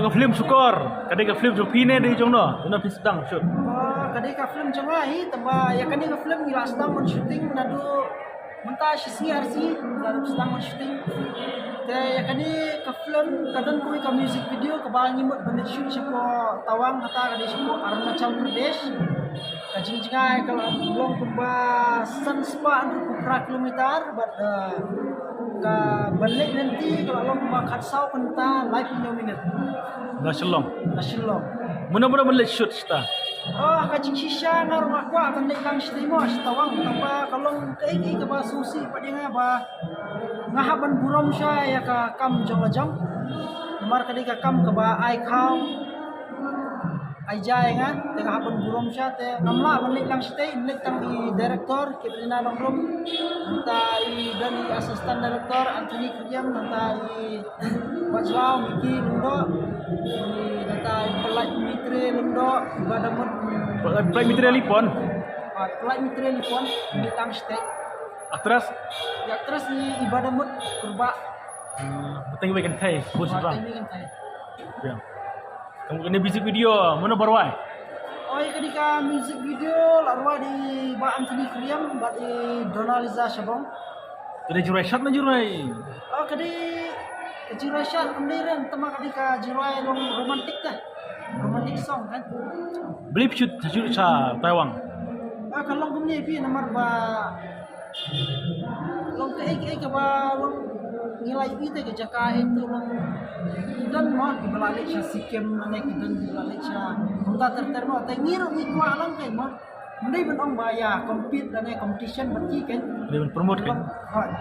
ke film sukor, kadang ke film jopine di jongno, jona sedang shoot. Kadang ke film jangai, tambah ya kadang ke film gila sedang men shooting menadu montage CRC dalam sedang men shooting. Ya kadang ke film kadang kami ke music video ke bawah nyimut benda shoot siapa tawang kata kadang siapa Arunachal Pradesh. Kajing jangai kalau belum pembah sunspa berapa kilometer, ke balik nanti kalau lo makan saw kenta live minute. Nasional. Muna balik shoot kita. Kacing sisa na rumah ko akan naikang stimo tawang tanpa kalau kayak ba susi padi nga ba ngahaban burom siya ya ka kam jong nomor kadi ka kam ka ba ai khao ai jay nga te ngahaban burom siya te ngamla ban naikang stay inlik tang i director kitrina long room anta i dan i assistant director Anthony Kriam anta i Wajlaw Miki Lundo nanta pelaj mitre Lundo badamut Pelaj mitre lipon. Pelaj mitre lipon di tang stay. Aktris? Ya aktris ni ibadamut kurba. Betul bagian Thai, bos bang. Ya. Kamu kena music video, mana barwai? Ya ketika music video larwa di ba Anthony Kriam ba di Donaliza Shabong. Kena jurai shot na jurai. Kadi jirai shot kemudian tema ketika jirai long romantik dah. Romantik song kan. Beli shoot sa Taiwan. Kalau kemudian pi nomor ba long ke ba long nilai itu ke jaka itu long dan mau dibalik siya sikem mana kita dibalik siya kita terterno tapi ngiru ikwa lang kay mo hindi man ang baya compete dan competition berarti kan Dia promote kan?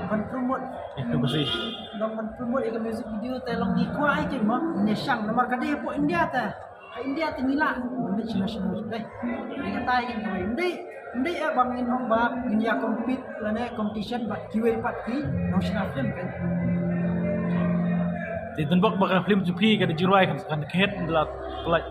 ban promote Itu bersih. long ban promote ke music video telong ikwa ay kay mo nyesang nomor kadi po India ta India tinila hindi national day hindi tayo hindi bangin ang ba India compete dan competition ba kiway pati national film kan. Di tunbok bakal film jupi kada jirai kan kehet dalam pelaj.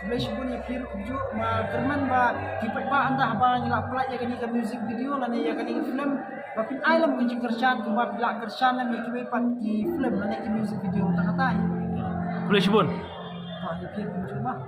Flash bunyi film ujuk ma kerman ba kipat ba anda ba ngila pelaj ya kani ke music video lani ya kani film bapin alam ke kersan ba bila kersan lani kiway pati film lani ke music video tang atai. Flash bun. Film ujuk mah.